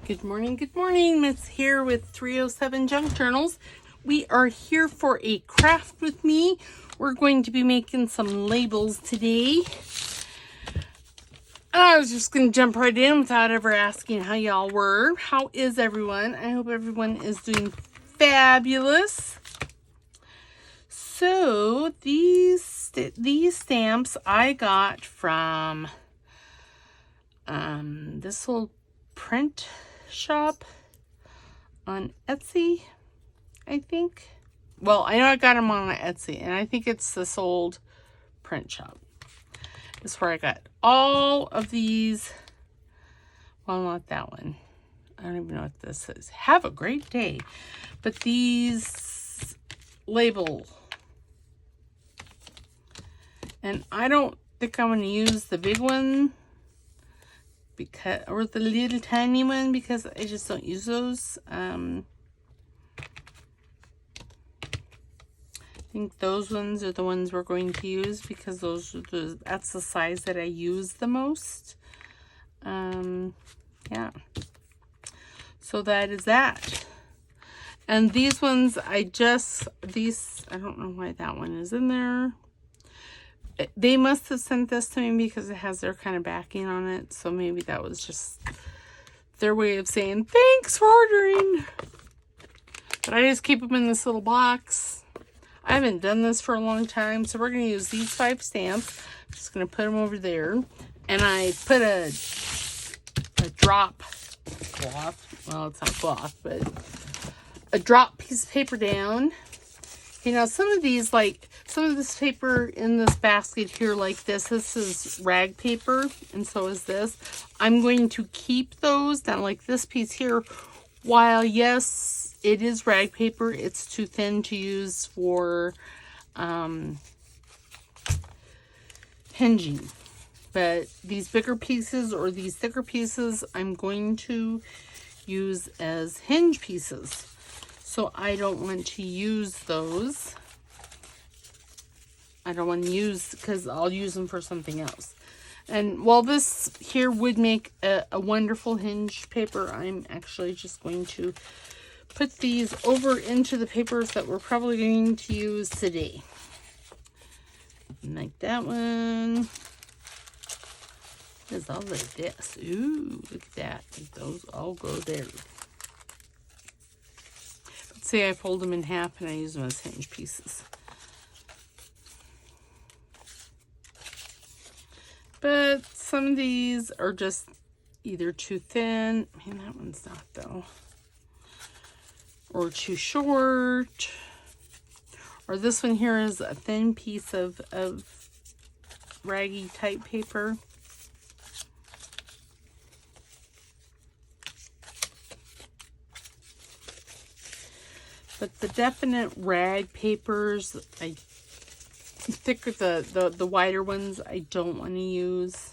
Good morning. Miss here with 307 Junk Journals. We are here for a craft with me. We're going to be making some labels today. I was just going to jump right in without ever asking how y'all were. How is everyone? I hope everyone is doing fabulous. So these stamps I got from this little print shop on Etsy, I think. Well, I know I got them on Etsy, and I think it's this old print shop. This is where I got all of these. Well, not that one. I don't even know what this is. Have a great day. But these label. And I don't think I'm going to use the big one. Or the little tiny one, because I just don't use those. I think those ones are the ones we're going to use because that's the size that I use the most. Yeah. So that is that. And these ones, I don't know why that one is in there. They must have sent this to me because it has their kind of backing on it. So maybe that was just their way of saying, thanks for ordering. But I just keep them in this little box. I haven't done this for a long time. So we're going to use these 5 stamps. I'm just going to put them over there. And I put a drop cloth. Well, it's not cloth, but a drop piece of paper down. You know, some of this paper in this basket here like this is rag paper, and so is this. I'm going to keep those down like this piece here. While, yes, it is rag paper, it's too thin to use for hinging. But these bigger pieces or these thicker pieces, I'm going to use as hinge pieces. So I don't want to use those. I don't want to use, because I'll use them for something else. And while this here would make a wonderful hinge paper, I'm actually just going to put these over into the papers that we're probably going to use today. Like that one. There's all of this. Ooh, look at that. Those all go there. Say I fold them in half and I use them as hinge pieces. But some of these are just either too thin. Man, that one's not though. Or too short. Or this one here is a thin piece of raggy type paper. But the definite rag papers, the wider ones, I don't want to use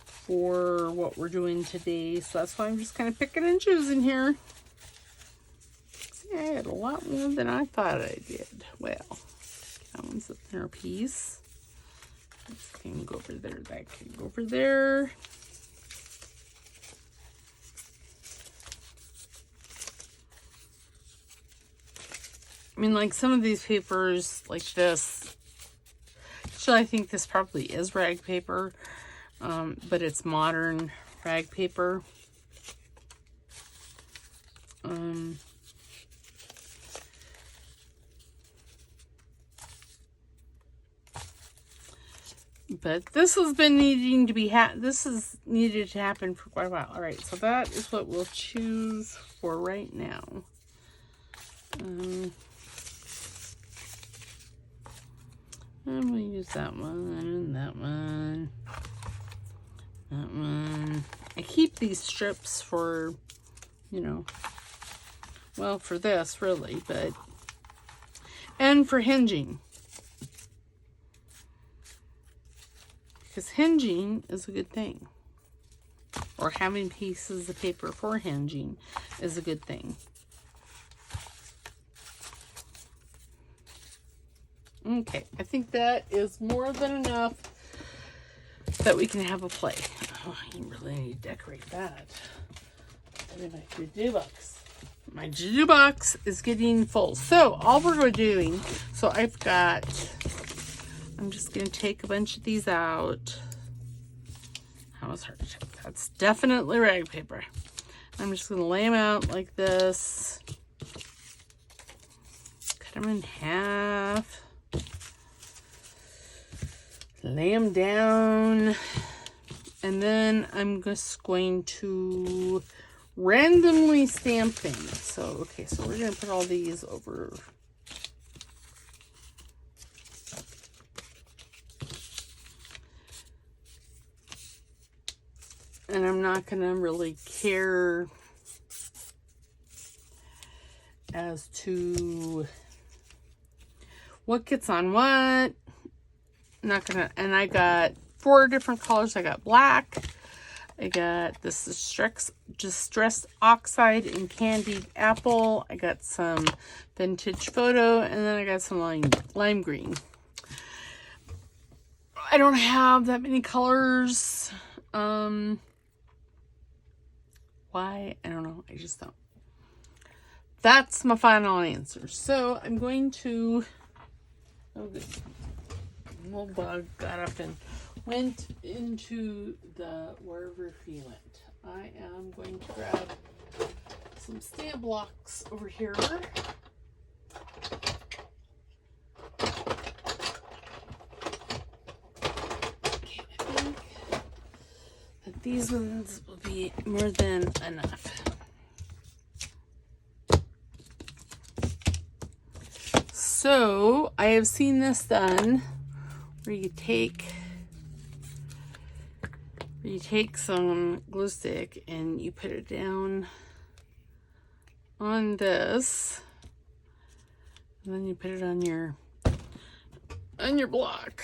for what we're doing today. So that's why I'm just kind of picking and choosing here. See, I had a lot more than I thought I did. Well, that one's a thinner piece. This can go over there. That can go over there. I mean, like some of these papers, like this, actually I think this probably is rag paper, but it's modern rag paper. But this has been needing to be, this is needed to happen for quite a while. All right, so that is what we'll choose for right now. I'm going to use that one and that one. That one. I keep these strips for, you know, well, for this really, but, and for hinging. Because hinging is a good thing. Or having pieces of paper for hinging is a good thing. Okay, I think that is more than enough that we can have a play. Oh, you really need to decorate that. my to-do box. My to-do box is getting full. So all we're doing, so I'm just going to take a bunch of these out. That was hard to take. That's definitely rag paper. I'm just going to lay them out like this. Cut them in half. Lay them down. And then I'm just going to randomly stamp things. So, okay, so we're going to put all these over. And I'm not going to really care as to what gets on what. Not gonna, and I got 4 different colors. I got black. I got this distressed oxide and candied apple. I got some vintage photo, and then I got some lime green. I don't have that many colors. Why? I don't know. I just don't. That's my final answer. So I'm going to. Oh, good. Little bug got up and went into the wherever he went. I am going to grab some stamp blocks over here. Okay, I think that these ones will be more than enough. So I have seen this done where you take some glue stick and you put it down on this, and then you put it on your block.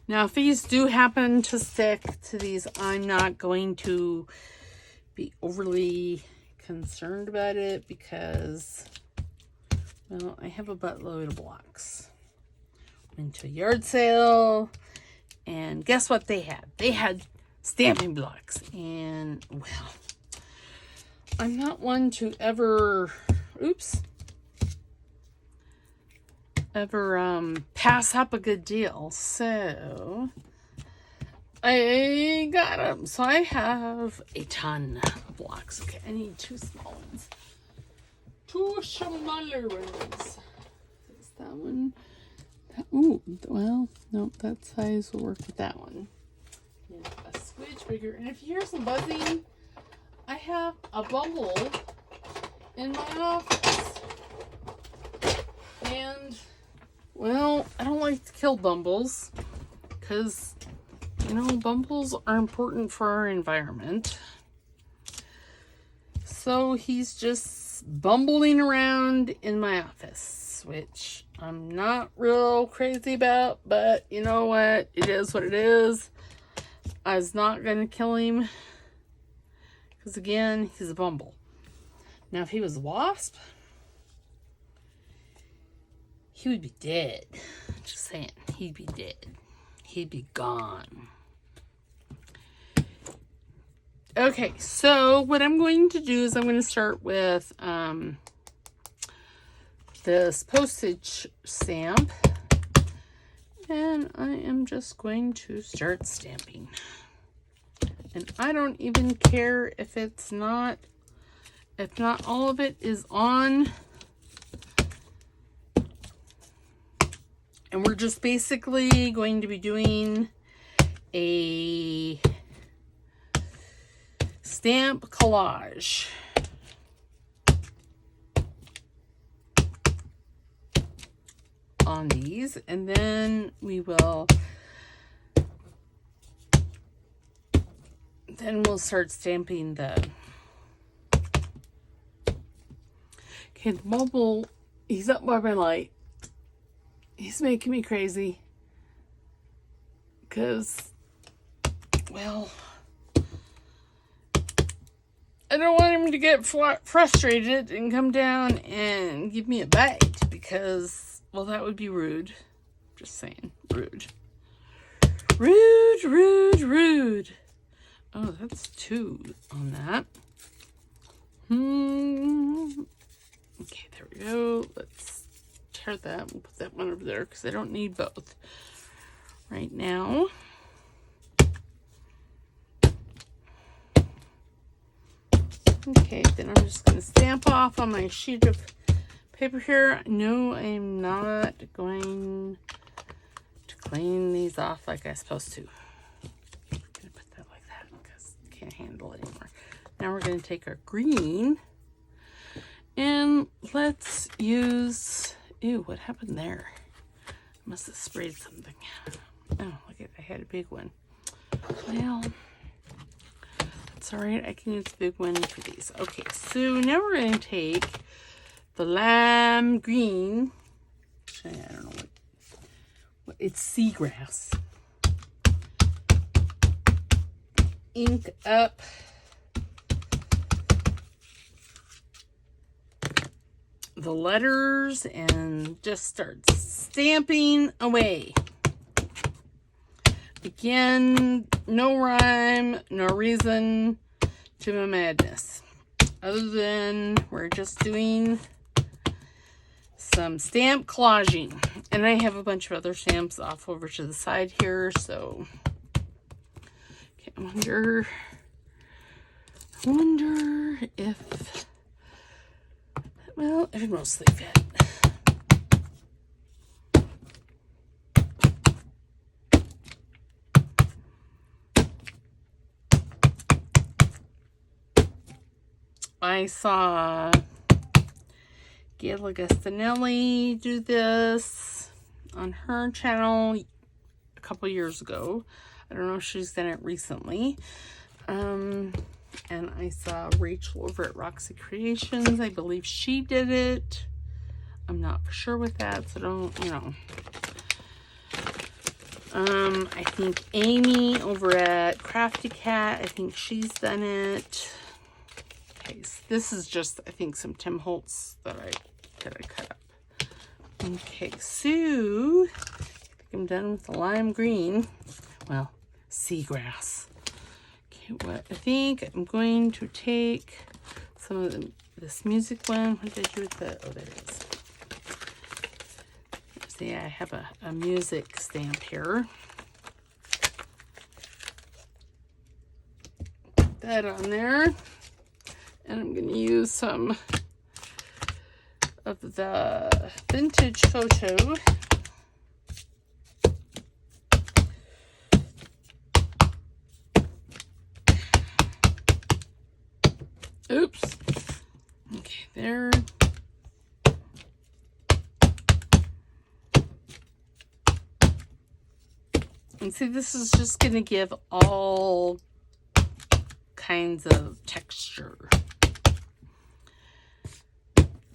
Now, if these do happen to stick to these, I'm not going to be overly concerned about it because, well, I have a buttload of blocks. Went to a yard sale, and guess what they had? They had stamping blocks, and, well, I'm not one to ever pass up a good deal, so I got them. So I have a ton of blocks. Okay, I need 2 small ones. 2 smaller ones. Is that one? Ooh, well, no, that size will work with that one. And a switch bigger. And if you hear some buzzing, I have a bumble in my office. And, well, I don't like to kill bumbles because, you know, bumbles are important for our environment. So he's just bumbling around in my office, which I'm not real crazy about, but you know what? It is what it is. I was not going to kill him because, again, he's a bumble. Now, if he was a wasp, he would be dead. Just saying, he'd be dead. He'd be gone. Okay, so what I'm going to do is I'm going to start with this postage stamp, and I am just going to start stamping. And I don't even care if not all of it is on. And we're just basically going to be doing a stamp collage. On these, and then we'll start stamping the bubble. He's up by my light. He's making me crazy because, well, I don't want him to get frustrated and come down and give me a bite because, well, that would be rude. Just saying. Rude. Rude, rude, rude. Oh, that's 2 on that. Okay, there we go. Let's tear that. We'll put that one over there because I don't need both right now. Okay, then I'm just going to stamp off on my sheet of paper here. No, I'm not going to clean these off like I'm supposed to. I'm going to put that like that because I can't handle it anymore. Now we're going to take our green and let's use, ew, what happened there? I must have sprayed something. Oh, look at, I had a big one. Well, it's all right. I can use a big one for these. Okay, so now we're going to take the lime green. Actually, I don't know what it's seagrass. Ink up the letters and just start stamping away. Again, no rhyme, no reason to my madness. Other than we're just doing some stamp collaging. And I have a bunch of other stamps off over to the side here, so okay, I wonder if, well, it would mostly fit. I saw Gail Gastinelli do this on her channel a couple years ago. I don't know if she's done it recently. And I saw Rachel over at Roxy Creations. I believe she did it. I'm not for sure with that, so don't, you know. I think Amy over at Crafty Cat, I think she's done it. Okay, so this is just, I think, some Tim Holtz that I cut up. Okay, so I think I'm done with the lime green. Well, seagrass. Okay, what I think I'm going to take some of this music one. What did I do with the, oh, there it is. See, I have a music stamp here. Put that on there. And I'm going to use some of the vintage photo. Oops. Okay, there. And see, this is just going to give all kinds of texture.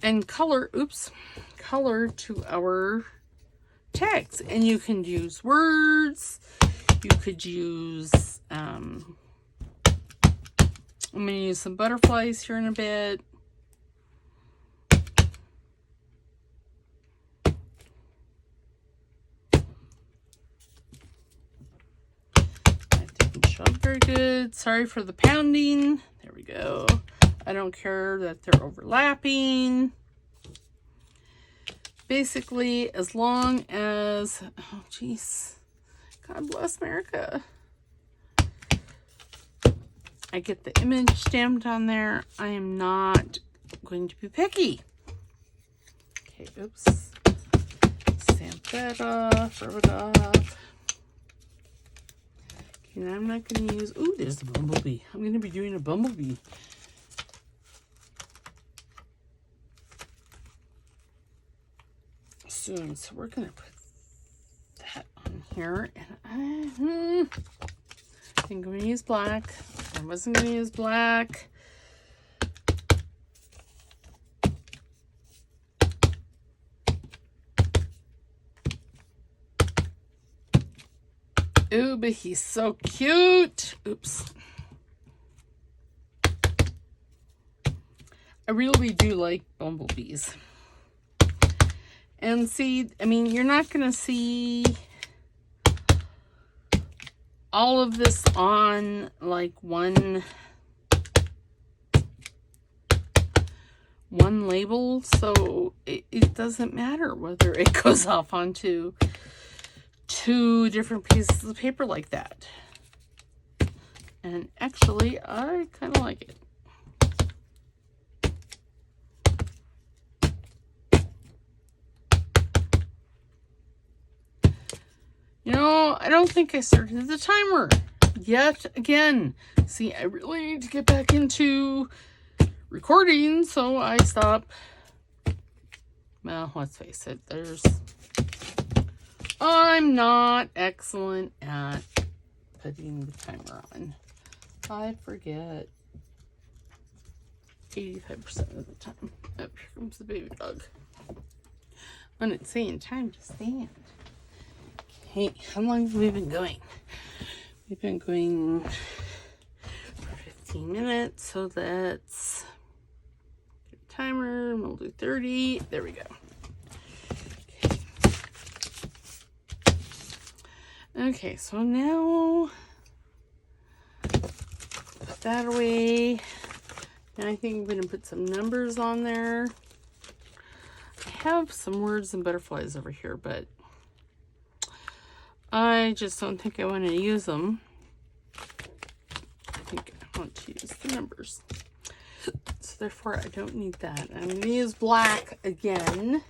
And color, oops, color to our text. And you can use words. You could use, I'm going to use some butterflies here in a bit. That didn't show up very good. Sorry for the pounding. There we go. I don't care that they're overlapping. Basically, as long as, oh geez, God bless America. I get the image stamped on there. I am not going to be picky. Okay, oops. Stamp that off, rub it off. Okay, now I'm not going to use, ooh, there's the bumblebee. I'm going to be doing a bumblebee. Soon. So we're going to put that on here. And I think I'm going to use black. I wasn't going to use black. Ooh, but he's so cute. Oops. I really do like bumblebees. And see, I mean, you're not going to see all of this on like one one label, so it doesn't matter whether it goes off onto 2 different pieces of paper like that. And actually, I kind of like it. You know, I don't think I started the timer yet again. See, I really need to get back into recording, so I stop. Well, let's face it, I'm not excellent at putting the timer on. I forget 85% of the time. Oh, here comes the baby dog. When it's saying time to stand. Okay, how long have we been going? We've been going for 15 minutes, so that's timer, and we'll do 30. There we go. Okay, so now put that away. Now I think I'm going to put some numbers on there. I have some words and butterflies over here, but I just don't think I want to use them. I think I want to use the numbers. So therefore I don't need that. I'm going to use black again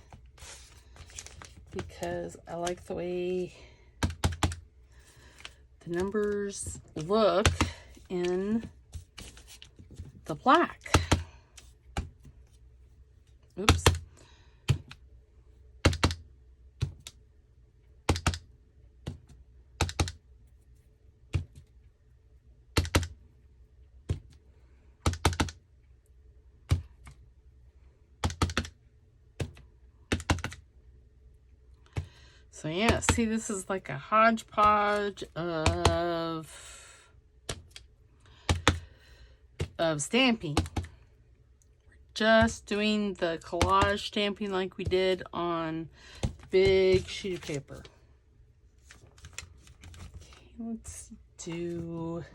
because I like the way the numbers look in the black. Oops. So yeah, see, this is like a hodgepodge of stamping. We're just doing the collage stamping like we did on the big sheet of paper. Okay, let's do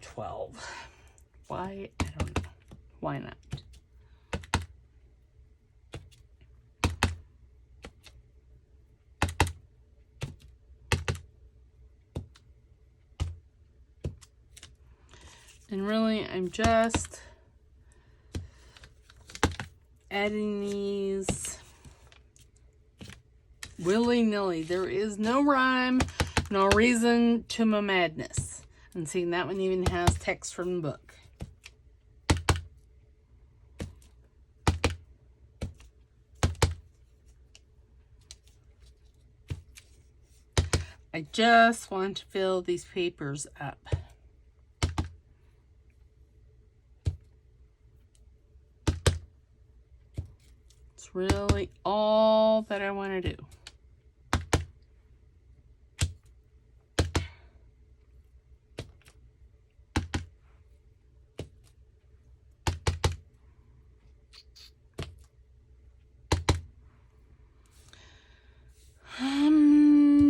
12. Why? I don't know. Why not? And really, I'm just adding these willy-nilly. There is no rhyme, no reason to my madness. And see, that one even has text from the book. I just want to fill these papers up. Really all that I want to do.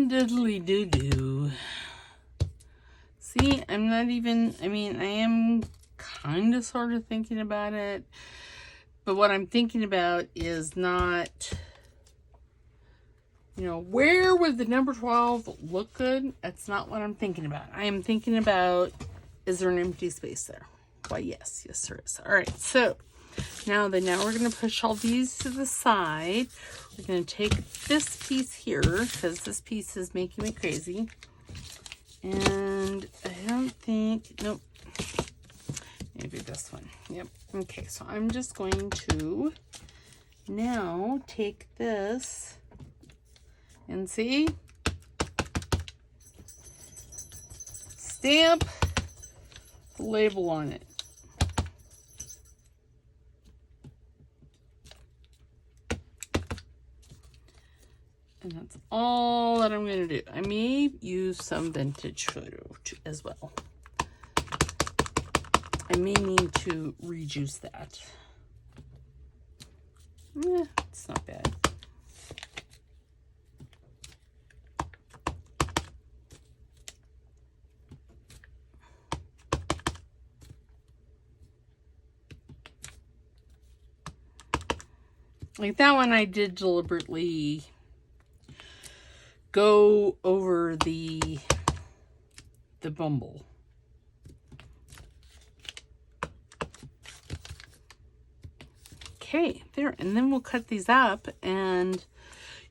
Diddly doo doo. See, I'm not even, I mean, I am kind of sort of thinking about it. But what I'm thinking about is not, you know, where would the number 12 look good? That's not what I'm thinking about. I am thinking about, is there an empty space there? Why, yes. Yes, there is. All right. So now we're going to push all these to the side. We're going to take this piece here because this piece is making me crazy. And I don't think, nope. Maybe this one. Yep. Okay, so I'm just going to now take this and see, stamp the label on it. And that's all that I'm going to do. I may use some vintage photo as well. I may need to rejuice that. Yeah, it's not bad. Like that one I did deliberately go over the bumble. Okay, there, and then we'll cut these up and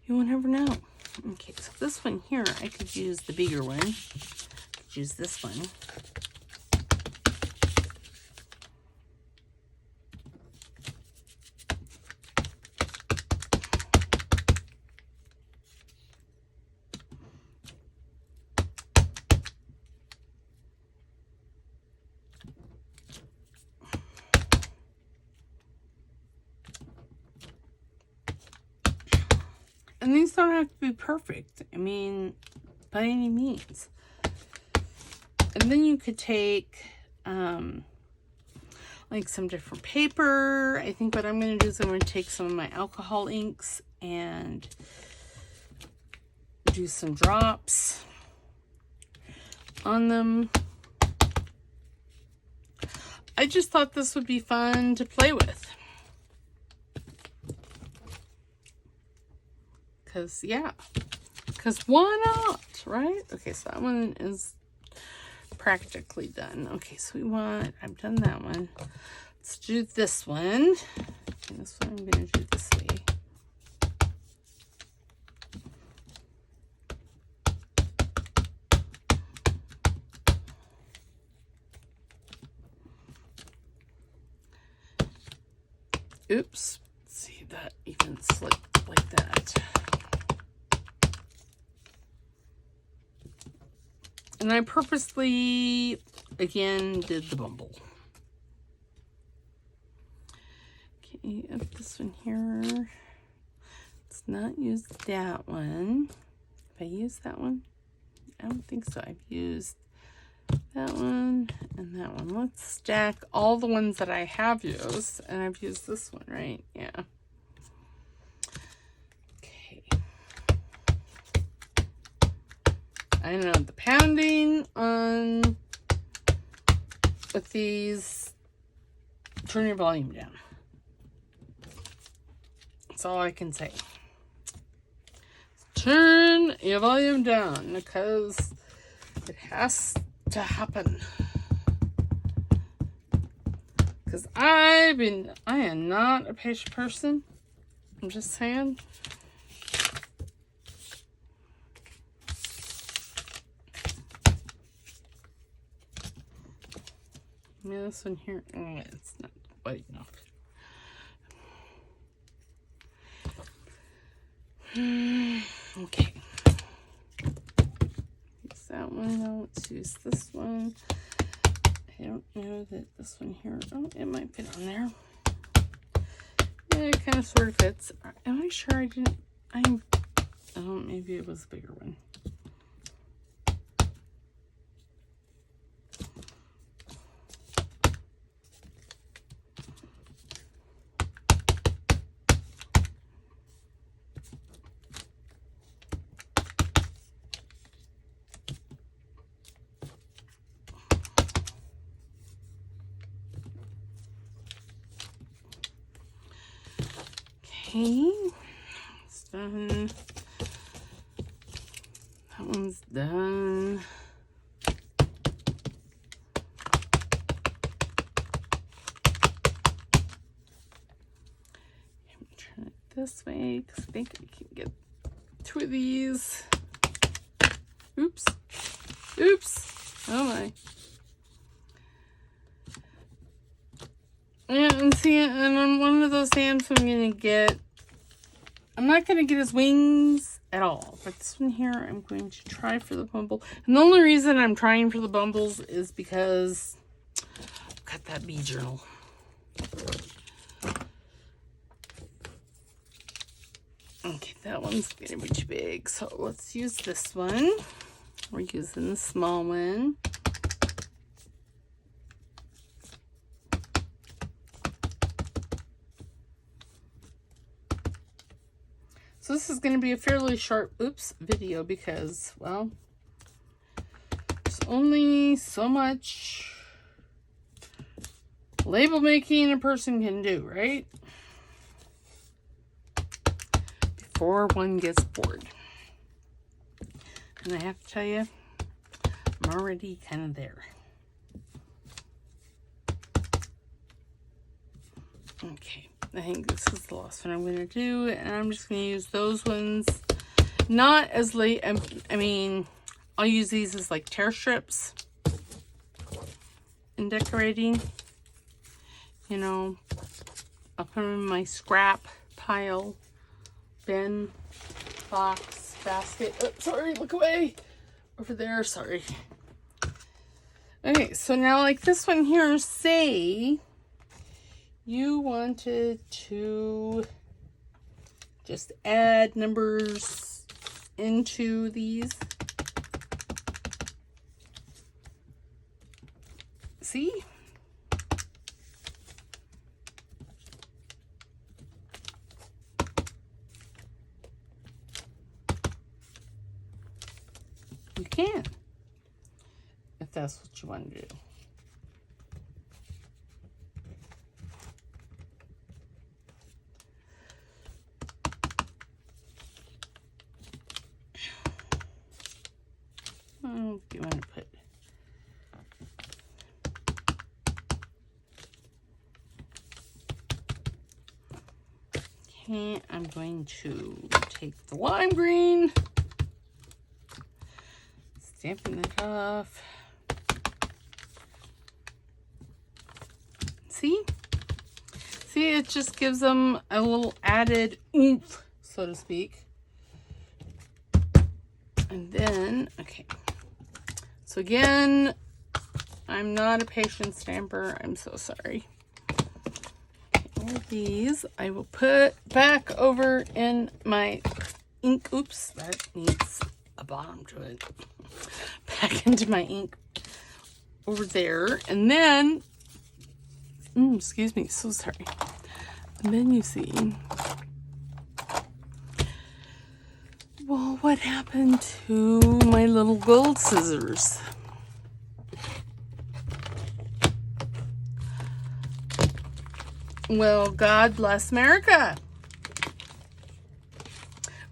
you will never know. Okay, so this one here, I could use the bigger one. I could use this one. And these don't have to be perfect. I mean, by any means. And then you could take, like some different paper. I think what I'm going to do is I'm going to take some of my alcohol inks and do some drops on them. I just thought this would be fun to play with. Yeah, because why not, right? Okay, so that one is practically done. Okay, so I've done that one. Let's do this one. And this one I'm going to do this way. Oops, see, that even slipped like that. And I purposely, again, did the bumble. Okay, up this one here. Let's not use that one. If I use that one? I don't think so. I've used that one and that one. Let's stack all the ones that I have used. And I've used this one, right? Yeah. I know the pounding on with these, turn your volume down. That's all I can say. Turn your volume down because it has to happen. Because I am not a patient person. I'm just saying. Yeah, this one here, oh, it's not white enough. Okay. Use that one. Now let's use this one. I don't know that this one here, oh, it might fit on there. Yeah, it kind of sort of fits. Am I sure I didn't, oh, maybe it was a bigger one. Okay, it's done. That one's done. Turn it this way because I think I can get two of these. Oops. Oops. Oh my. Yeah, and see, and on one of those hands I'm not going to get his wings at all. But this one here, I'm going to try for the bumble. And the only reason I'm trying for the bumbles is because I've got that bee journal. Okay, that one's going to be too big. So let's use this one. We're using the small one. So this is going to be a fairly short, video because, well, there's only so much label making a person can do, right? before one gets bored. And I have to tell you, I'm already kind of there. Okay, I think this is the last one I'm going to do, and I'm just going to use those ones. Not as late, I mean, I'll use these as like tear strips in decorating. You know, I'll put them in my scrap pile, bin, box, basket. Oh, sorry, look away. Over there, sorry. Okay, so now like this one here, say you wanted to just add numbers into these. See? You can, if that's what you want to do. Oh, you want to put okay, I'm going to take the lime green, stamping it off. See? See, it just gives them a little added oomph, so to speak. And then, okay. So again, I'm not a patient stamper. I'm so sorry. Okay, all of these I will put back over in my ink. Oops, that needs a bottom to it. Back into my ink over there. And then, excuse me, so sorry. And then you see, well, what happened to my little gold scissors? Well, God bless America.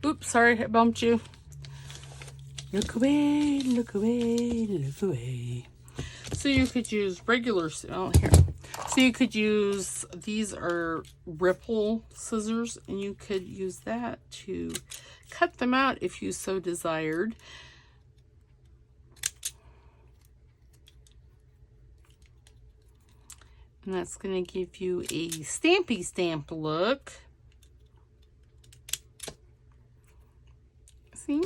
Oops, sorry, I bumped you. Look away, look away, look away. So you could use regular, oh, here. So you could use, these are ripple scissors, and you could use that to cut them out if you so desired. And that's going to give you a stampy stamp look. See?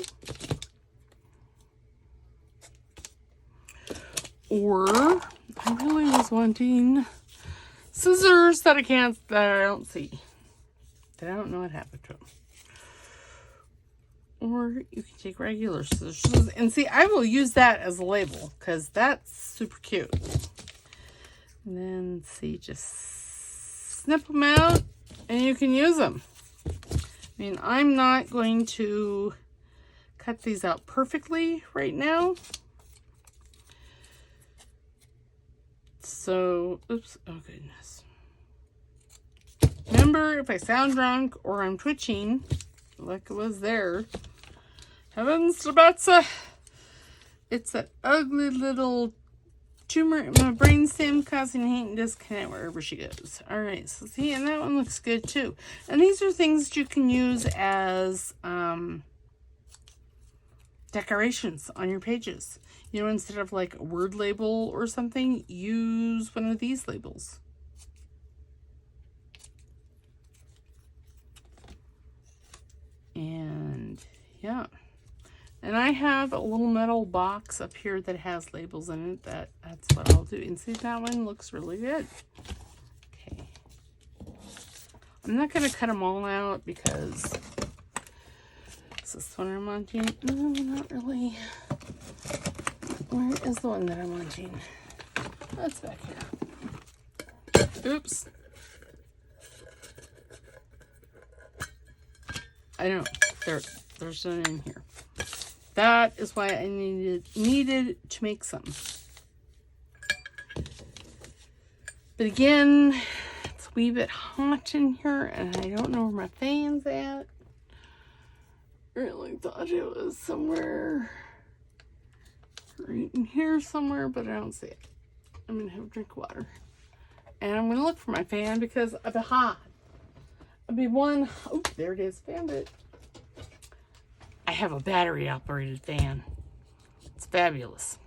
Or I really was wanting scissors that I don't see. That I don't know what happened to them. Or you can take regular scissors. And see, I will use that as a label because that's super cute. And then see, just snip them out and you can use them. I mean, I'm not going to cut these out perfectly right now. So, oops, oh goodness. Remember, if I sound drunk or I'm twitching, like it was there, heavens to Betsa, it's an ugly little tumor in my brainstem causing heat and disconnect wherever she goes. All right, so see, and that one looks good too. And these are things that you can use as decorations on your pages. You know, instead of like a word label or something, use one of these labels. And yeah. And I have a little metal box up here that has labels in it. That's what I'll do. And see, that one looks really good. Okay. I'm not going to cut them all out because is this one I'm wanting? No, not really. Where is the one that I'm wanting? That's back here. Oops. I know. There's none in here. That is why I needed to make some. But again, it's a wee bit hot in here, and I don't know where my fan's at. really thought it was somewhere right in here somewhere, but I don't see it. I'm gonna have a drink of water. And I'm gonna look for my fan because I've been hot. I'll be one. Oh, there it is. Found it. I have a battery operated fan. It's fabulous.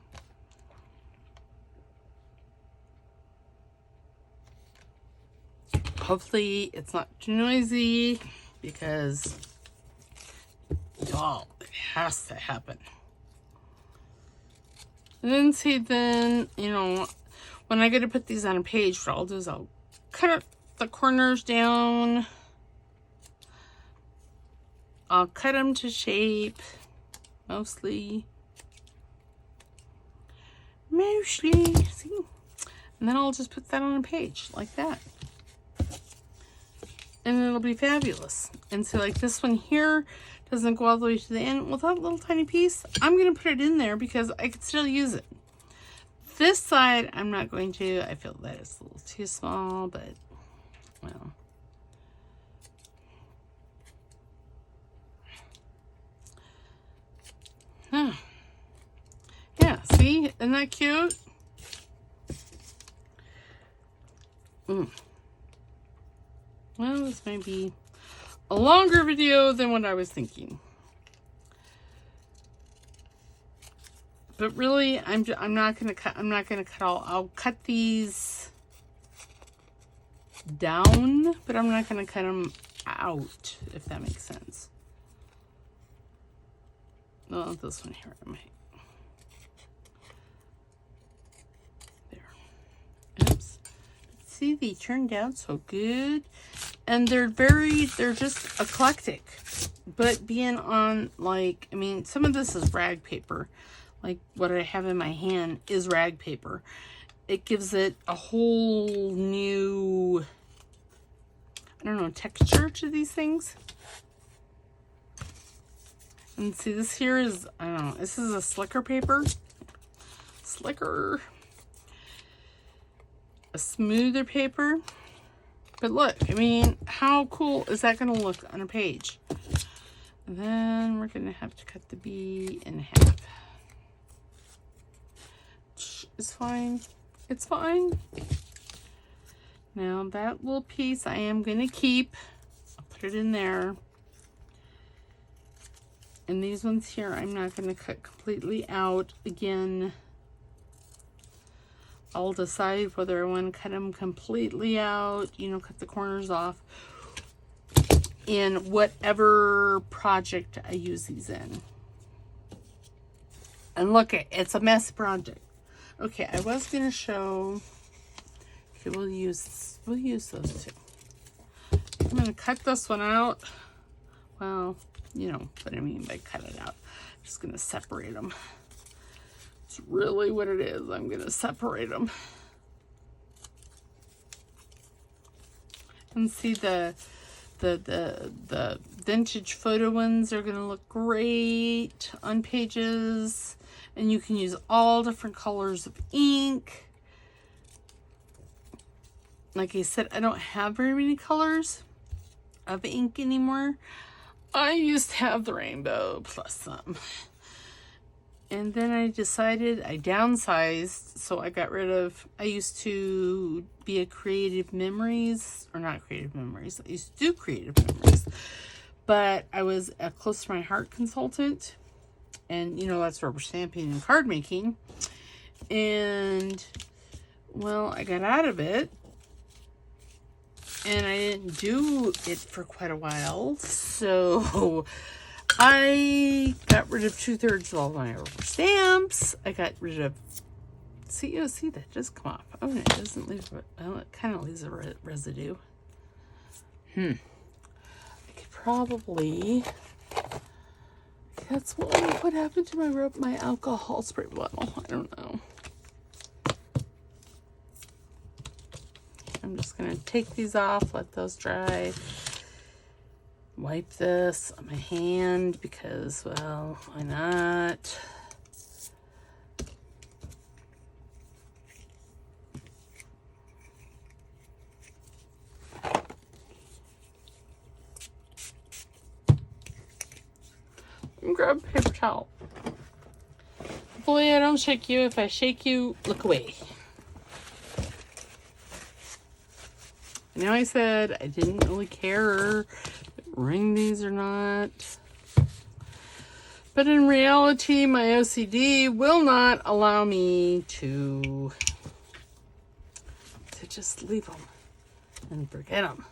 Hopefully it's not too noisy because, y'all, it has to happen. And then see, you know, when I go to put these on a page, what I'll do is I'll cut the corners down. I'll cut them to shape, mostly, see? And then I'll just put that on a page like that. And it'll be fabulous. And so like this one here doesn't go all the way to the end. Well, that little tiny piece, I'm going to put it in there because I could still use it. This side, I'm not going to. I feel that it's a little too small, but, well. Huh. Yeah, see? Isn't that cute? Well, this might be a longer video than what I was thinking. But really, I'm not gonna cut. I'm not gonna cut all. I'll cut these down, but I'm not gonna cut them out. If that makes sense. Well, this one here, I might. There. Oops. See, they turned out so good, and they're just eclectic. But being on, like, I mean, some of this is rag paper. Like what I have in my hand is rag paper. It gives it a whole new, I don't know, texture to these things. And see, this here is, I don't know, this is a slicker paper. Slicker. A smoother paper. But look, I mean, how cool is that going to look on a page? And then we're going to have to cut the B in half. It's fine. It's fine. Now that little piece I am going to keep. I'll put it in there. And these ones here I'm not going to cut completely out. Again, I'll decide whether I want to cut them completely out, you know, cut the corners off in whatever project I use these in. And look, it's a mess project. Okay, I was going to show, okay, we'll use those two. I'm going to cut this one out. Well, you know what I mean by cut it out. I'm just going to separate them. It's really what it is. I'm going to separate them. And see the vintage photo ones are going to look great on pages. And you can use all different colors of ink. Like I said, I don't have very many colors of ink anymore. I used to have the rainbow plus some. And then I decided I downsized. So I got rid of, I used to be a Creative Memories, or not Creative Memories. I used to do Creative Memories. But I was a close to my heart consultant. And, you know, that's rubber stamping and card making. And, well, I got out of it. And I didn't do it for quite a while. So I got rid of 2/3 of all my rubber stamps. I got rid of, see, that just come off. Oh, it doesn't leave, well, it kind of leaves a residue. I could probably... That's what happened to my alcohol spray bottle. I don't know. I'm just going to take these off, let those dry. Wipe this on my hand because, well, why not? and grab a paper towel. Hopefully I don't shake you. If I shake you, look away. Now I said I didn't really care ring these or not. But in reality, my OCD will not allow me to just leave them and forget them.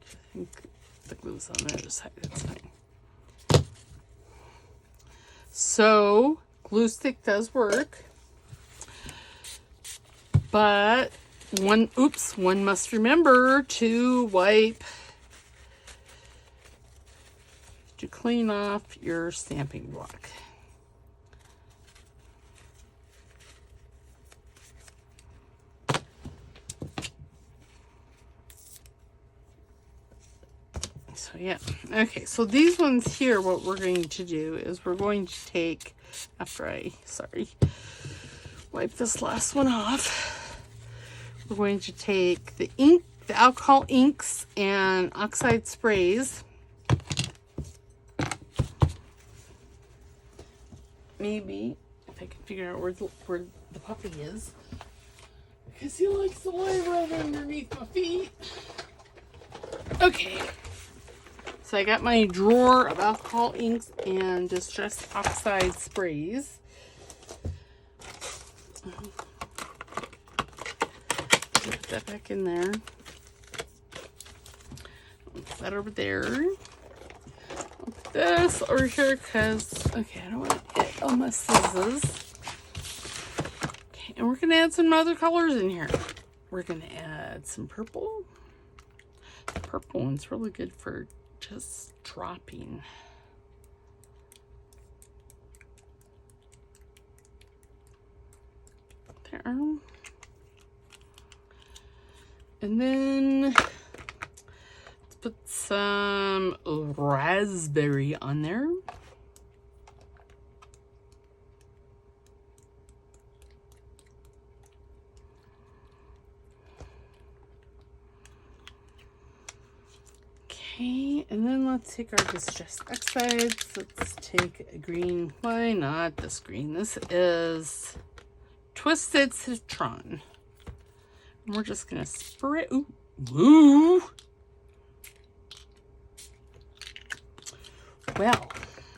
I think the glue's on the other side. That's fine. So, glue stick does work. But one must remember to wipe, to clean off your stamping block. So yeah, okay, so these ones here, what we're going to do is we're going to take, after I, wipe this last one off, we're going to take the ink, the alcohol inks and oxide sprays. Maybe, if I can figure out where the puppy is, because he likes to lie right underneath my feet. Okay. So I got my drawer of alcohol inks and distressed oxide sprays. Put that back in there. Put that over there. I'll put this over here because, okay, I don't want to hit all my scissors. Okay, and we're going to add some other colors in here. We're going to add some purple. The purple one's really good for just dropping. There. And then let's put some raspberry on there. Okay, and then let's take our distressed oxides. Let's take a green. Why not this green? This is Twisted Citron. And we're just gonna spray. Ooh, ooh. Well,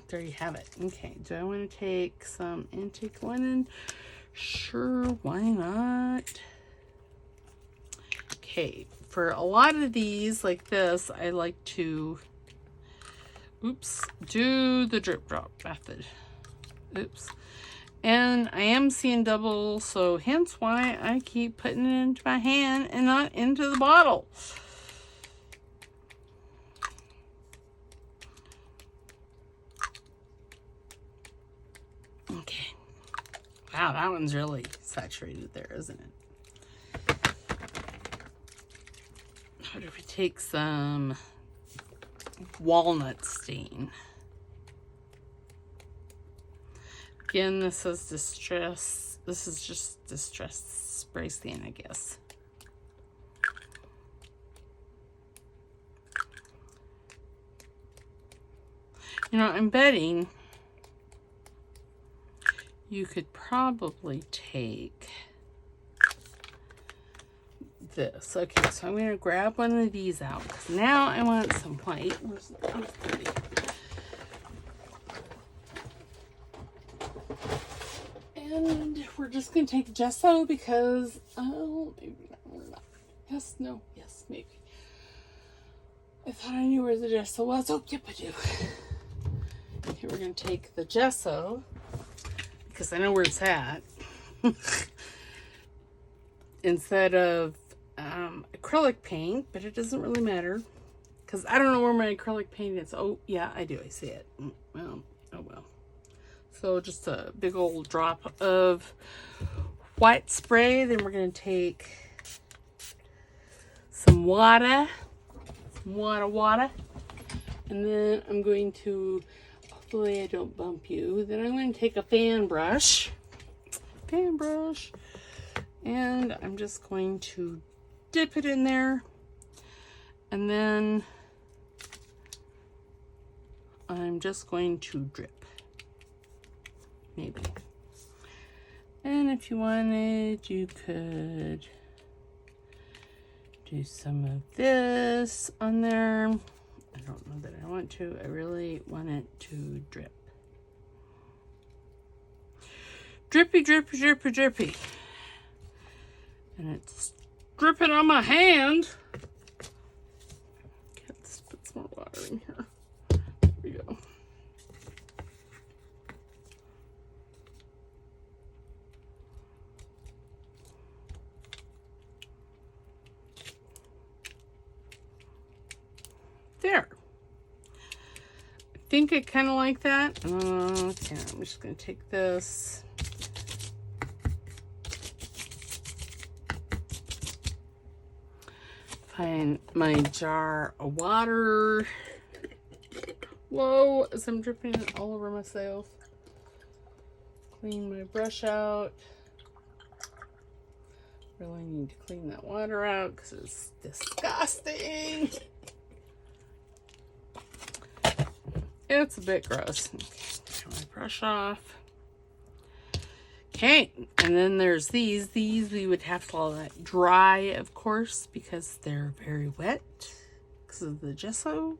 there you have it. Okay, do I want to take some antique linen? Sure, why not? Okay. For a lot of these, like this, I like to, do the drip drop method. And I am seeing double, so hence why I keep putting it into my hand and not into the bottle. Okay. Wow, that one's really saturated there, isn't it? What if we take some walnut stain? Again, this is distress. This is just distressed spray stain, I guess. You know, I'm betting you could probably take this. Okay, so I'm going to grab one of these out because now I want some white. Where's pretty? And we're just going to take gesso because, oh, maybe not. Yes, no, yes, maybe. I thought I knew where the gesso was. Oh, yep, I do. Okay, we're going to take the gesso because I know where it's at. Instead of acrylic paint, but it doesn't really matter because I don't know where my acrylic paint is. Oh, yeah, I do. I see it. Well, oh well. So just a big old drop of white spray. Then we're going to take some water. Water. And then I'm going to, hopefully I don't bump you. Then I'm going to take a fan brush. And I'm just going to dip it in there. And then I'm just going to drip. Maybe. And if you wanted, you could do some of this on there. I don't know that I want to. I really want it to drip. Drippy, drippy, drippy, drippy. And it's dripping on my hand. Okay, let's put some more water in here. There we go. There. I think I kind of like that. Okay, I'm just going to take this. Find my jar of water. Whoa, as I'm dripping it all over myself. Clean my brush out. Really need to clean that water out because it's disgusting. It's a bit gross. Okay, take my brush off. Okay, and then there's these. These we would have to let dry, of course, because they're very wet because of the gesso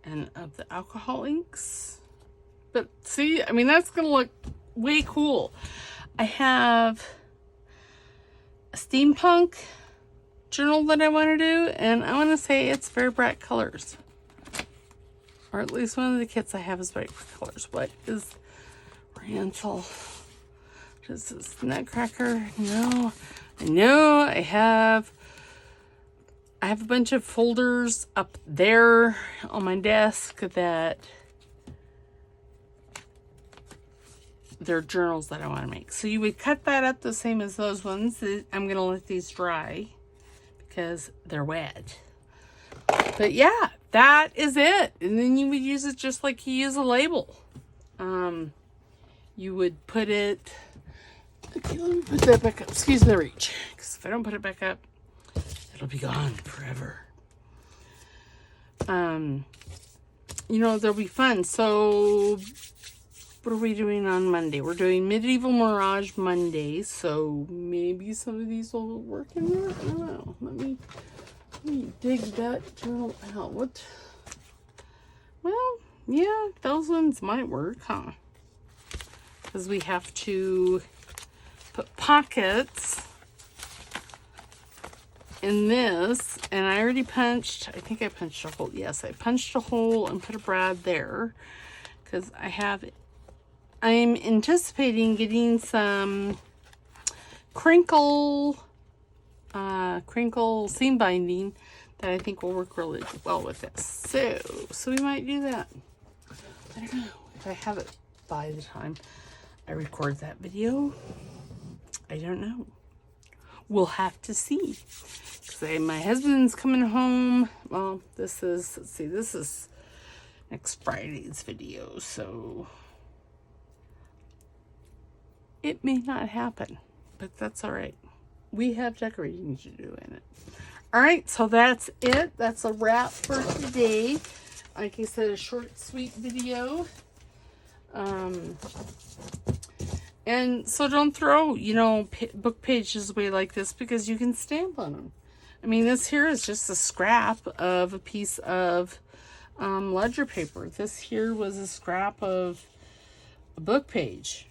and of the alcohol inks. But see, I mean, that's going to look way cool. I have a steampunk journal that I want to do, and I want to say it's very bright colors. Or at least one of the kits I have is bright colors. What is Oriental? Is this Nutcracker? No. I know I have a bunch of folders up there on my desk that they're journals that I want to make. So you would cut that up the same as those ones. I'm going to let these dry because they're wet. But yeah, that is it. And then you would use it just like you use a label. You would put it... Okay, let me put that back up. Excuse the reach. Because if I don't put it back up, it'll be gone forever. You know, they'll be fun. So, what are we doing on Monday? We're doing Medieval Mirage Monday. So, maybe some of these will work in there. I don't know. Let me dig that journal out. What? Well, yeah, those ones might work, huh? Because we have to put pockets in this, and I already punched, I think I punched a hole. Yes, I punched a hole and put a brad there because I'm anticipating getting some crinkle seam binding that I think will work really well with this. So we might do that. I don't know if I have it by the time I record that video. I don't know. We'll have to see. Because my husband's coming home. Well, this is, let's see, this is next Friday's video. So it may not happen, but that's all right. We have decorating to do in it. All right, so that's it. That's a wrap for today. Like I said, a short, sweet video. And so don't throw, you know, book pages away like this because you can stamp on them. I mean, this here is just a scrap of a piece of ledger paper. This here was a scrap of a book page.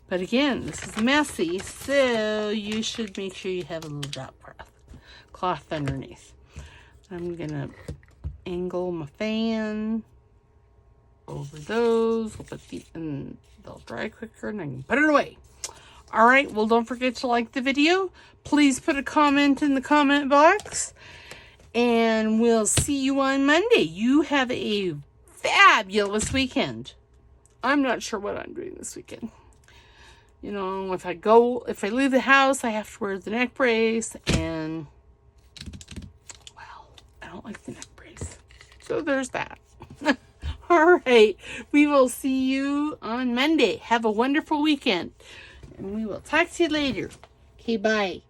But again, this is messy, so you should make sure you have a little drop cloth underneath. I'm going to angle my fan over those. We'll put and they'll dry quicker and I can put it away. All right, well, don't forget to like the video. Please put a comment in the comment box. And we'll see you on Monday. You have a fabulous weekend. I'm not sure what I'm doing this weekend. You know, if I leave the house, I have to wear the neck brace, and, well, I don't like the neck brace. So there's that. All right, we will see you on Monday. Have a wonderful weekend, and we will talk to you later. Okay, bye.